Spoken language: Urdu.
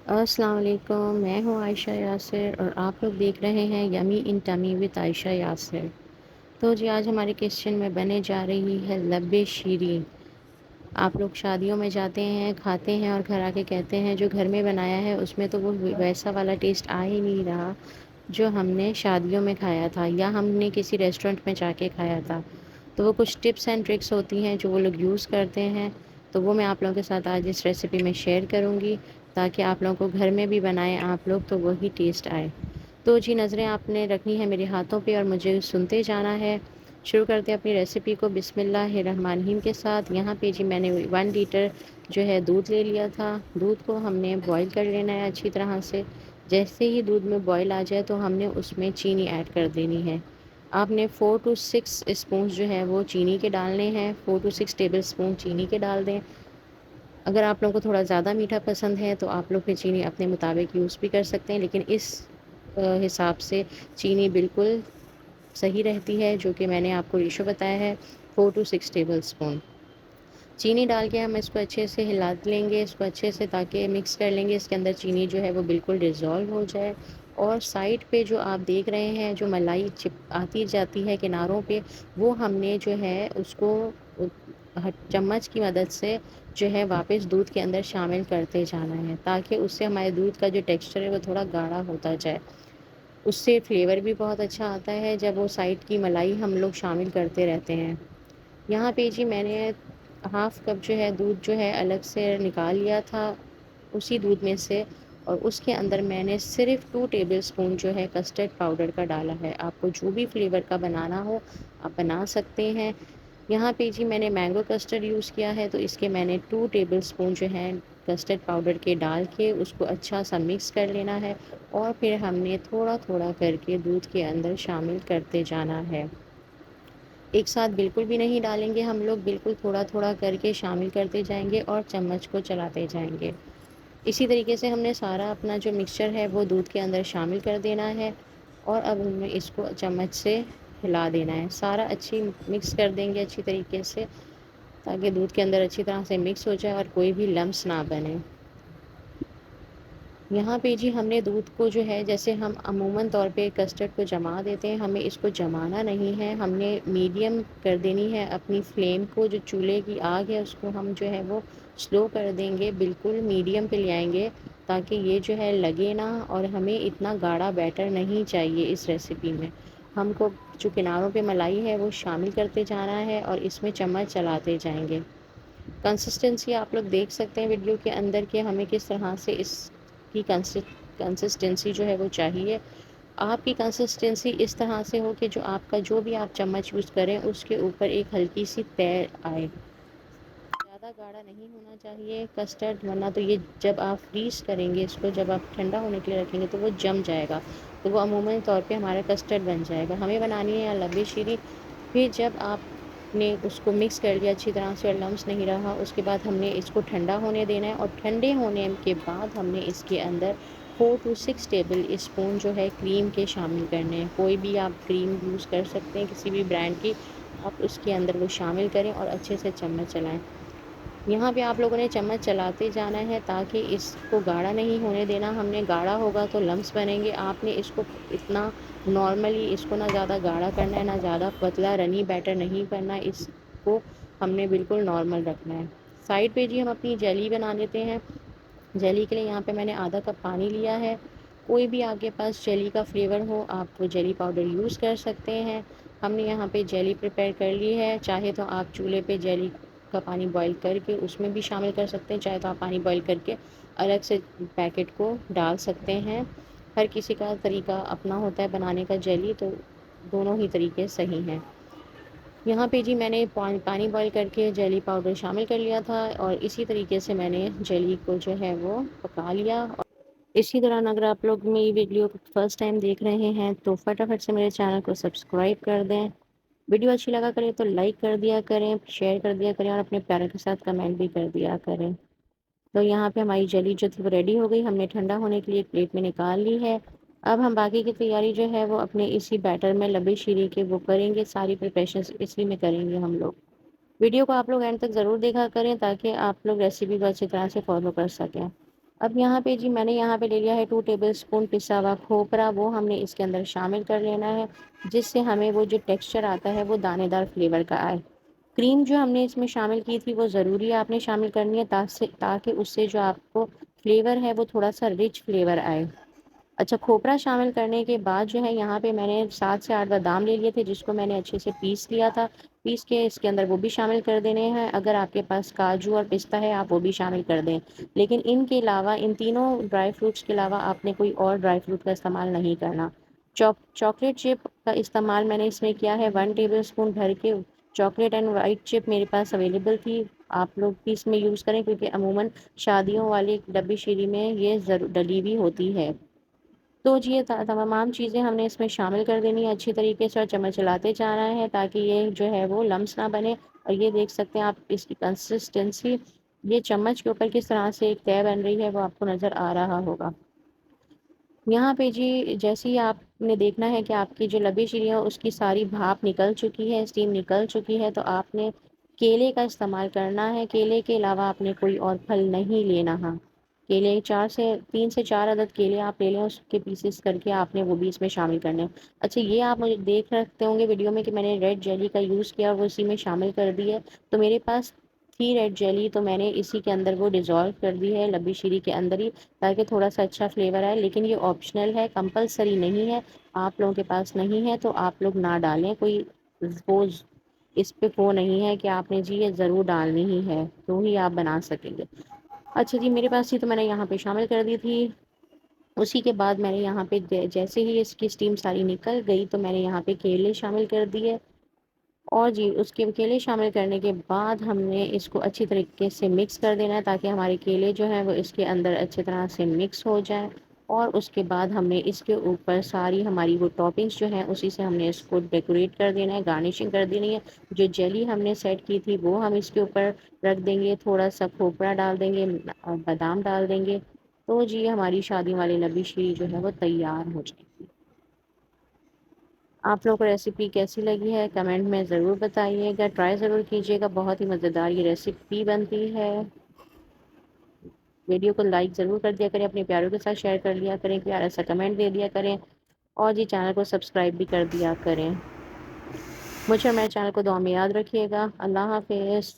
السلام علیکم، میں ہوں عائشہ یاسر اور آپ لوگ دیکھ رہے ہیں یمی ان ٹمی وتھ عائشہ یاسر۔ تو جی آج ہمارے کچن میں بنے جا رہی ہے لب شیریں۔ آپ لوگ شادیوں میں جاتے ہیں، کھاتے ہیں اور گھر آ کے کہتے ہیں جو گھر میں بنایا ہے اس میں تو وہ ویسا والا ٹیسٹ آ ہی نہیں رہا جو ہم نے شادیوں میں کھایا تھا یا ہم نے کسی ریسٹورینٹ میں جا کے کھایا تھا۔ تو وہ کچھ ٹپس اینڈ ٹرکس ہوتی ہیں جو وہ لوگ یوز کرتے ہیں، تو وہ میں آپ لوگوں کے ساتھ آج اس ریسیپی میں شیئر کروں گی تاکہ آپ لوگوں کو گھر میں بھی بنائیں آپ لوگ تو وہی ٹیسٹ آئے۔ تو جی نظریں آپ نے رکھنی ہے میرے ہاتھوں پہ اور مجھے سنتے جانا ہے۔ شروع کرتے ہیں اپنی ریسیپی کو بسم اللہ الرحمن الرحیم کے ساتھ۔ یہاں پہ جی میں نے 1 لیٹر جو ہے دودھ لے لیا تھا۔ دودھ کو ہم نے بوائل کر لینا ہے اچھی طرح سے۔ جیسے ہی دودھ میں بوائل آ جائے تو ہم نے اس میں چینی ایڈ کر دینی ہے۔ آپ نے 4 to 6 اسپونس جو ہے وہ چینی کے ڈالنے ہیں، 4 to 6 ٹیبل اسپون چینی کے ڈال دیں۔ اگر آپ لوگوں کو تھوڑا زیادہ میٹھا پسند ہے تو آپ لوگ پھر چینی اپنے مطابق یوز بھی کر سکتے ہیں، لیکن اس حساب سے چینی بالکل صحیح رہتی ہے جو کہ میں نے آپ کو ریشو بتایا ہے، 4 to 6 ٹیبل اسپون چینی ڈال کے ہم اس کو اچھے سے ہلا لیں گے، اس کو اچھے سے تاکہ مکس کر لیں گے، اس کے اندر چینی جو ہے وہ بالکل ڈیزولو ہو جائے۔ اور سائڈ پہ جو آپ دیکھ رہے ہیں جو ملائی چپ آتی جاتی ہے کناروں پہ، وہ ہم نے جو ہے اس کو چمچ کی مدد سے جو ہے واپس دودھ کے اندر شامل کرتے جانا ہے تاکہ اس سے ہمارے دودھ کا جو ٹیکسچر ہے وہ تھوڑا گاڑھا ہوتا جائے۔ اس سے فلیور بھی بہت اچھا آتا ہے جب وہ سائڈ کی ملائی ہم لوگ شامل کرتے رہتے ہیں۔ یہاں پہ جی میں نے ہاف کپ جو ہے دودھ جو ہے الگ سے نکال لیا تھا اسی دودھ میں سے، اور اس کے اندر میں نے صرف 2 ٹیبل اسپون جو ہے کسٹرڈ پاؤڈر کا ڈالا ہے۔ آپ کو جو بھی فلیور کا بنانا ہو آپ بنا سکتے ہیں۔ یہاں پہ جی میں نے مینگو کسٹرڈ یوز کیا ہے تو اس کے میں نے 2 ٹیبل اسپون جو ہے کسٹرڈ پاؤڈر کے ڈال کے اس کو اچھا سا مکس کر لینا ہے، اور پھر ہم نے تھوڑا تھوڑا کر کے دودھ کے اندر شامل کرتے جانا ہے۔ ایک ساتھ بالکل بھی نہیں ڈالیں گے ہم لوگ، بالکل تھوڑا تھوڑا کر کے شامل کرتے جائیں گے اور چمچ کو چلاتے جائیں گے۔ اسی طریقے سے ہم نے سارا اپنا جو مکسچر ہے وہ دودھ کے اندر شامل کر دینا ہے، اور اب ہمیں اس کو چمچ سے ہلا دینا ہے۔ سارا اچھی مکس کر دیں گے اچھی طریقے سے تاکہ دودھ کے اندر اچھی طرح سے مکس ہو جائے اور کوئی بھی لمس نہ بنے۔ یہاں پہ جی ہم نے دودھ کو جو ہے جیسے ہم عموماً طور پہ کسٹرڈ کو جما دیتے ہیں، ہمیں اس کو جمانا نہیں ہے، ہم نے میڈیم کر دینی ہے اپنی فلیم کو، جو چولہے کی آگ ہے اس کو ہم جو ہے وہ سلو کر دیں گے، بالکل میڈیم پہ لے آئیں گے تاکہ یہ جو ہے لگے نا، اور ہمیں اتنا گاڑھا بیٹر نہیں چاہیے اس ریسیپی میں۔ ہم کو جو کناروں پہ ملائی ہے وہ شامل کرتے جانا ہے اور اس میں چمچ چلاتے جائیں گے۔ کنسسٹنسی آپ لوگ دیکھ سکتے ہیں ویڈیو کے اندر کہ ہمیں کس طرح سے اس کی کنسسٹنسی جو ہے وہ چاہیے۔ آپ کی کنسسٹنسی اس طرح سے ہو کہ جو آپ کا جو بھی آپ چمچ یوز کریں اس کے اوپر ایک ہلکی سی تہ آئے۔ زیادہ گاڑھا نہیں ہونا چاہیے کسٹرڈ، ورنہ تو یہ جب آپ فریز کریں گے اس کو، جب آپ ٹھنڈا ہونے کے لیے رکھیں گے تو وہ جم جائے گا، تو وہ عموماً طور پہ ہمارا کسٹرڈ بن جائے گا۔ ہمیں بنانی ہے لبی شیریں۔ پھر جب آپ نے اس کو مکس کر لیا اچھی طرح سے اور لمس نہیں رہا، اس کے بعد ہم نے اس کو ٹھنڈا ہونے دینا ہے، اور ٹھنڈے ہونے کے بعد ہم نے اس کے اندر 4 to 6 ٹیبل اسپون جو ہے کریم کے شامل کرنے ہیں۔ کوئی بھی آپ کریم یوز کر سکتے ہیں کسی بھی برانڈ کی، آپ اس کے اندر وہ شامل کریں اور اچھے سے چمچ چلائیں۔ یہاں پہ آپ لوگوں نے چمچ چلاتے جانا ہے تاکہ اس کو گاڑھا نہیں ہونے دینا، ہم نے گاڑھا ہوگا تو لمس بنیں گے۔ آپ نے اس کو اتنا نارملی اس کو نہ زیادہ گاڑھا کرنا ہے نہ زیادہ پتلا رنی بیٹر نہیں کرنا ہے، اس کو ہم نے بالکل نارمل رکھنا ہے۔ سائڈ پہ جی ہم اپنی جیلی بنا لیتے ہیں۔ جیلی کے لیے یہاں پہ میں نے آدھا کپ پانی لیا ہے۔ کوئی بھی آپ کے پاس جیلی کا فلیور ہو آپ وہ جیلی پاؤڈر یوز کر سکتے ہیں۔ ہم نے یہاں پہ جیلی پریپیئر کر لی ہے، چاہے تو آپ چولہے پہ جیلی کا پانی بوائل کر کے اس میں بھی شامل کر سکتے ہیں، چاہے تو آپ پانی بوائل کر کے الگ سے پیکٹ کو ڈال سکتے ہیں۔ ہر کسی کا طریقہ اپنا ہوتا ہے بنانے کا جیلی، تو دونوں ہی طریقے صحیح ہیں۔ یہاں پہ جی میں نے پانی بوائل کر کے جیلی پاؤڈر شامل کر لیا تھا، اور اسی طریقے سے میں نے جیلی کو جو ہے وہ پکا لیا۔ اور اسی دوران اگر آپ لوگ میری ویڈیو کو فرسٹ ٹائم دیکھ رہے ہیں تو فٹافٹ سے میرے چینل کو سبسکرائب کر دیں۔ ویڈیو اچھی لگا کرے تو لائک کر دیا کریں، شیئر کر دیا کریں، اور اپنے پیاروں کے ساتھ کمنٹ بھی کر دیا کریں۔ تو یہاں پہ ہماری جلی جو تھی وہ ریڈی ہو گئی، ہم نے ٹھنڈا ہونے کے لیے ایک پلیٹ میں نکال لی ہے۔ اب ہم باقی کی تیاری جو ہے وہ اپنے اسی بیٹر میں لبی شیریں کے وہ کریں گے، ساری پریپریشنز اسی میں کریں گے ہم لوگ۔ ویڈیو کو آپ لوگ اینڈ تک ضرور دیکھا کریں تاکہ آپ لوگ ریسیپی کو اچھی طرح سے فالو کر سکیں۔ اب یہاں پہ جی میں نے یہاں پہ لے لیا ہے 2 ٹیبل اسپون پسا ہوا کھوپرا، وہ ہم نے اس کے اندر شامل کر لینا ہے، جس سے ہمیں وہ جو ٹیکسچر آتا ہے وہ دانے دار فلیور کا آئے۔ کریم جو ہم نے اس میں شامل کی تھی وہ ضروری ہے آپ نے شامل کرنی ہے، تاکہ اس سے جو آپ کو فلیور ہے وہ تھوڑا سا رچ فلیور آئے۔ اچھا، کھوپرا شامل کرنے کے بعد جو ہے یہاں پہ میں نے 7 سے 8 بادام لے لیے تھے، جس کو میں نے اچھے سے پیس لیا تھا۔ پیس کے اس کے اندر وہ بھی شامل کر دینے ہیں۔ اگر آپ کے پاس کاجو اور پستہ ہے آپ وہ بھی شامل کر دیں، لیکن ان کے علاوہ ان تینوں ڈرائی فروٹس کے علاوہ آپ نے کوئی اور ڈرائی فروٹ کا استعمال نہیں کرنا۔ چاکلیٹ چپ کا استعمال میں نے اس میں کیا ہے 1 ٹیبل اسپون بھر کے۔ چاکلیٹ اینڈ وائٹ چپ میرے پاس اویلیبل تھی، آپ لوگ بھی اس میں یوز کریں، کیونکہ عموماً شادیوں والی ڈبی شیری میں یہ ڈلی ہوئی ہوتی ہے۔ تو جی یہ تمام چیزیں ہم نے اس میں شامل کر دینی ہے اچھی طریقے سے، اور چمچ چلاتے جانا ہے تاکہ یہ جو ہے وہ لمس نہ بنے۔ اور یہ دیکھ سکتے ہیں آپ اس کی کنسسٹنسی، یہ چمچ کے اوپر کس طرح سے ایک طے بن رہی ہے وہ آپ کو نظر آ رہا ہوگا۔ یہاں پہ جی جیسے ہی آپ نے دیکھنا ہے کہ آپ کی جو لبی شیری ہے اس کی ساری بھاپ نکل چکی ہے، اسٹیم نکل چکی ہے، تو آپ نے کیلے کا استعمال کرنا ہے۔ کیلے کے علاوہ آپ نے کوئی اور پھل نہیں لینا ہے۔ کیلے 3 سے 4 عدد کیلے آپ لے لیں، اس کے پیسز کر کے آپ نے وہ بھی اس میں شامل کرنے ہیں۔ اچھا، یہ آپ مجھے دیکھ رکھتے ہوں گے ویڈیو میں کہ میں نے ریڈ جیلی کا یوز کیا اور وہ اسی میں شامل کر دی ہے، تو میرے پاس تھی ریڈ جیلی، تو میں نے اسی کے اندر وہ ڈیزولو کر دی ہے لبی شیری کے اندر ہی، تاکہ تھوڑا سا اچھا فلیور آئے۔ لیکن یہ آپشنل ہے، کمپلسری نہیں ہے، آپ لوگوں کے پاس نہیں ہے تو آپ لوگ نہ ڈالیں، کوئی وہ اس پہ وہ نہیں ہے کہ آپ نے جی یہ ضرور ڈالنی ہی ہے تو ہی آپ بنا سکیں گے۔ اچھا جی، میرے پاس تھی تو میں نے یہاں پہ شامل کر دی تھی۔ اسی کے بعد میں نے یہاں پہ جیسے ہی اس کی اسٹیم ساری نکل گئی تو میں نے یہاں پہ کیلے شامل کر دیے، اور جی اس کے کیلے شامل کرنے کے بعد ہم نے اس کو اچھی طریقے سے مکس کر دینا ہے تاکہ ہمارے کیلے جو ہیں وہ اس کے اندر اچھی طرح سے مکس ہو جائیں۔ اور اس کے بعد ہم نے اس کے اوپر ساری ہماری وہ ٹاپنگس جو ہیں اسی سے ہم نے اس کو ڈیکوریٹ کر دینا ہے، گارنشنگ کر دینی ہے۔ جو جیلی ہم نے سیٹ کی تھی وہ ہم اس کے اوپر رکھ دیں گے، تھوڑا سا کھوپرا ڈال دیں گے، بادام ڈال دیں گے، تو جی ہماری شادی والی لبی شیری جو ہے وہ تیار ہو جائے گی۔ آپ لوگوں کو ریسیپی کیسی لگی ہے کمنٹ میں ضرور بتائیے گا، ٹرائی ضرور کیجیے گا، بہت ہی مزیدار یہ ریسیپی بنتی ہے۔ ویڈیو کو لائک ضرور کر دیا کریں، اپنے پیاروں کے ساتھ شیئر کر لیا کریں، پیارا سا کمنٹ دے دیا کریں، اور جی چینل کو سبسکرائب بھی کر دیا کریں۔ مجھے اور میرے چینل کو دعا میں یاد رکھیے گا۔ اللہ حافظ۔